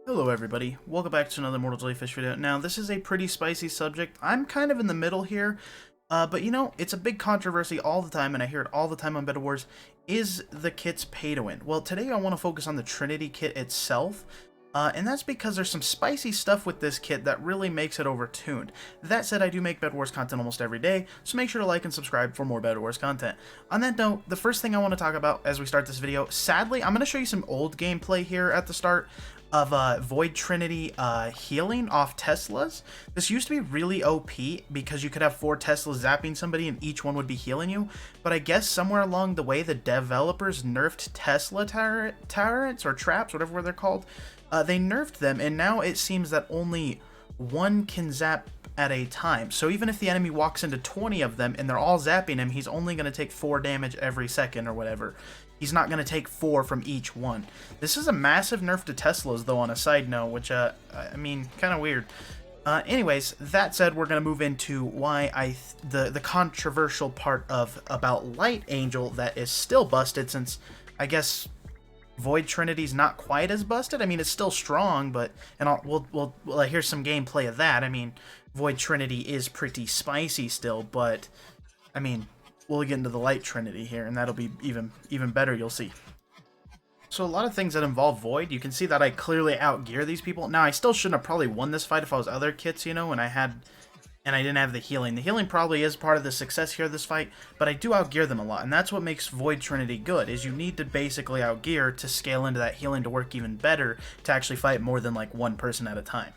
Hello everybody, welcome back to another Mortal Jellyfish video. Now this is a pretty spicy subject. I'm kind of in the middle here, but you know, it's a big controversy all the time and I hear it all the time on Bed Wars. Is the kits pay to win? Well, today I want to focus on the Trinity kit itself, and that's because there's some spicy stuff with this kit that really makes it overtuned. That said, I do make Bed Wars content almost every day, so make sure to like and subscribe for more Bed Wars content. On that note, the first thing I want to talk about as we start this video, sadly, I'm going to show you some old gameplay here at the start of Void Trinity healing off Teslas. This used to be really OP because you could have 4 Teslas zapping somebody and each one would be healing you, but I guess somewhere along the way the developers nerfed Tesla turrets or traps, whatever they're called. They nerfed them and now it seems that only one can zap at a time. So even if the enemy walks into 20 of them and they're all zapping him, he's only going to take 4 damage every second or whatever. He's not going to take 4 from each one. This is a massive nerf to Teslas, though, on a side note, which, I mean, kind of weird. Anyways, that said, we're going to move into why the controversial part about Light Angel that is still busted, since I guess Void Trinity's not quite as busted. I mean, it's still strong, but we'll here's some gameplay of that. I mean, Void Trinity is pretty spicy still, but I mean, we'll get into the Light Trinity here, and that'll be even better, you'll see. So a lot of things that involve Void, you can see that I clearly outgear these people. Now, I still shouldn't have probably won this fight if I was other kits, you know, and I didn't have the healing. The healing probably is part of the success here of this fight, but I do outgear them a lot, and that's what makes Void Trinity good, is you need to basically outgear to scale into that healing to work even better, to actually fight more than like one person at a time.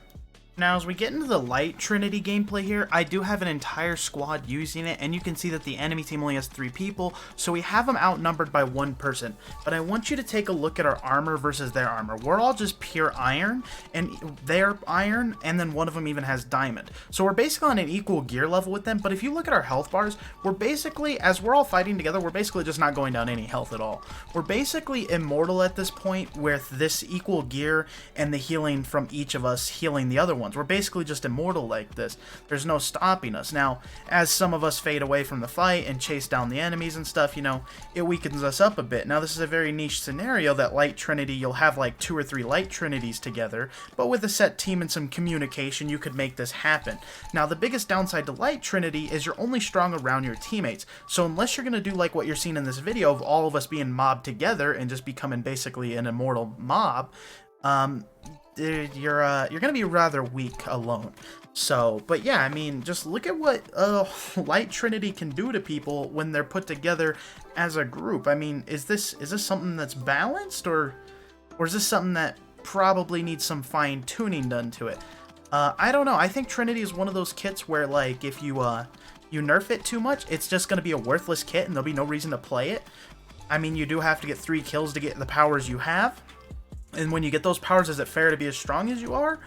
Now, as we get into the Light Trinity gameplay here, I do have an entire squad using it, and you can see that the enemy team only has 3 people, so we have them outnumbered by 1 person. But I want you to take a look at our armor versus their armor. We're all just pure iron, and they're iron, and then one of them even has diamond. So we're basically on an equal gear level with them, but if you look at our health bars, we're basically, as we're all fighting together, we're basically just not going down any health at all. We're basically immortal at this point with this equal gear and the healing from each of us healing the other one. We're basically just immortal like this. There's no stopping us. Now, as some of us fade away from the fight and chase down the enemies and stuff, you know, it weakens us up a bit. Now, this is a very niche scenario that Light Trinity, you'll have like 2 or 3 Light Trinities together, but with a set team and some communication, you could make this happen. Now, the biggest downside to Light Trinity is you're only strong around your teammates. So unless you're going to do like what you're seeing in this video of all of us being mobbed together and just becoming basically an immortal mob, you're gonna be rather weak alone. So, but yeah, I mean, just look at what Light Trinity can do to people when they're put together as a group. I mean, is this something that's balanced, or is this something that probably needs some fine tuning done to it? I don't know. I think Trinity is one of those kits where, like, if you nerf it too much, it's just gonna be a worthless kit and there'll be no reason to play it. I mean, you do have to get 3 kills to get the powers you have. And when you get those powers, is it fair to be as strong as you are?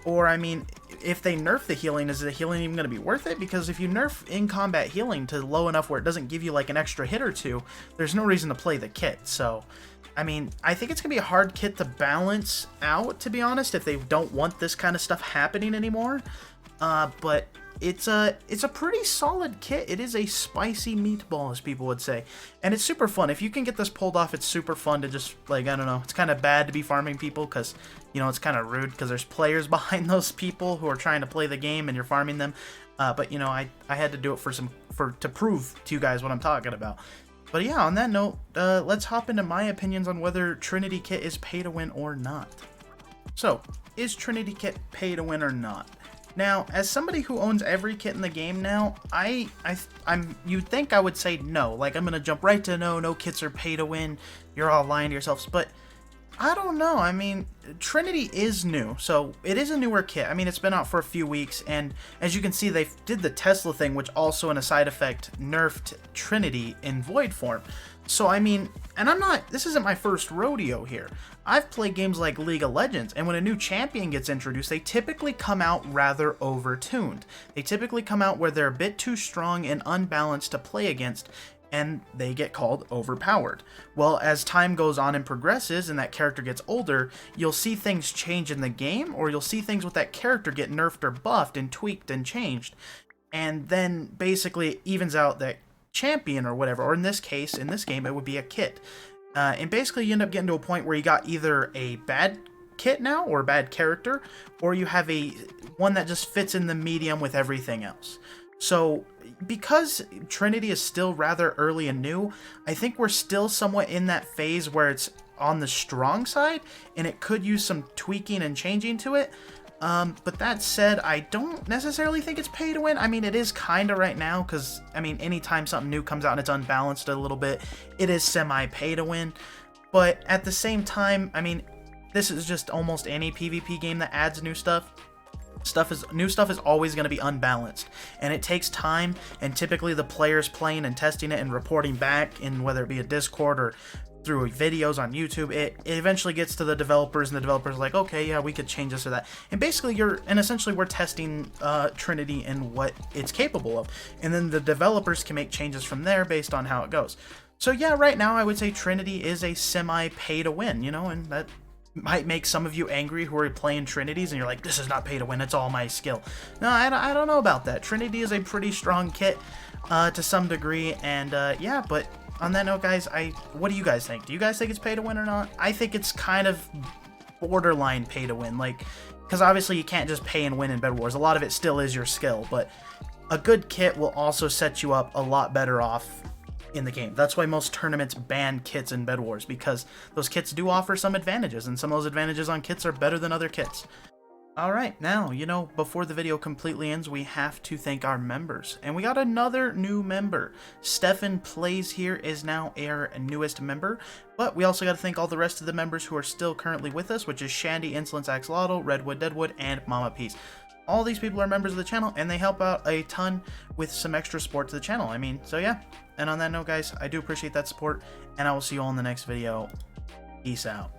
Or, I mean, if they nerf the healing, is the healing even going to be worth it? Because if you nerf in-combat healing to low enough where it doesn't give you, like, an extra hit or 2, there's no reason to play the kit. So, I mean, I think it's going to be a hard kit to balance out, to be honest, if they don't want this kind of stuff happening anymore. But it's a pretty solid kit. It is a spicy meatball, as people would say, and it's super fun. If you can get this pulled off, it's super fun to just, like, I don't know, it's kind of bad to be farming people because, you know, it's kind of rude because there's players behind those people who are trying to play the game and you're farming them. But you know, I had to do it to prove to you guys what I'm talking about. But yeah, on that note, let's hop into my opinions on whether Trinity kit is pay to win or not. So, is Trinity kit pay to win or not? Now, as somebody who owns every kit in the game now, you'd think I would say no. Like, I'm gonna jump right to no kits are pay to win. You're all lying to yourselves. But I don't know. I mean, Trinity is new, so it is a newer kit. I mean, it's been out for a few weeks, and as you can see, they did the Tesla thing, which also, in a side effect, nerfed Trinity in Void form. So, I mean, and this isn't my first rodeo here. I've played games like League of Legends, and when a new champion gets introduced, they typically come out rather overtuned. They typically come out where they're a bit too strong and unbalanced to play against, and they get called overpowered. Well, as time goes on and progresses and that character gets older, you'll see things change in the game, or you'll see things with that character get nerfed or buffed and tweaked and changed. And then basically it evens out that champion or whatever, or in this case, in this game, it would be a kit. And basically you end up getting to a point where you got either a bad kit now, or a bad character, or you have a one that just fits in the medium with everything else. So because Trinity is still rather early and new, I think we're still somewhat in that phase where it's on the strong side, and it could use some tweaking and changing to it. But that said, I don't necessarily think it's pay to win. I mean, it is kind of right now, because, I mean, anytime something new comes out and it's unbalanced a little bit, it is semi-pay to win. But at the same time, I mean, this is just almost any PvP game that adds new stuff. New stuff is always going to be unbalanced, and it takes time, and typically the players playing and testing it and reporting back in whether it be a Discord or through videos on YouTube, it eventually gets to the developers, and the developers are like, okay, yeah, we could change this or that. And basically essentially we're testing Trinity and what it's capable of, and then the developers can make changes from there based on how it goes. So yeah, right now I would say Trinity is a semi pay to win, you know, and that might make some of you angry who are playing Trinities and you're like, this is not pay to win, it's all my skill. No, I don't know about that. Trinity is a pretty strong kit to some degree, and yeah, but on that note, guys, what do you guys think? Do you guys think it's pay to win or not? I think it's kind of borderline pay to win, like, because obviously you can't just pay and win in Bed Wars. A lot of it still is your skill, but a good kit will also set you up a lot better off in the game. That's why most tournaments ban kits in Bed Wars, because those kits do offer some advantages, and some of those advantages on kits are better than other kits. Alright, now, you know, before the video completely ends, we have to thank our members. And we got another new member. Stefan Plays here is now our newest member, but we also got to thank all the rest of the members who are still currently with us, which is Shandy, Insolence, Axolotl, Redwood, Deadwood, and Mama Peace. All these people are members of the channel, and they help out a ton with some extra support to the channel. I mean, so yeah. And on that note, guys, I do appreciate that support, and I will see you all in the next video. Peace out.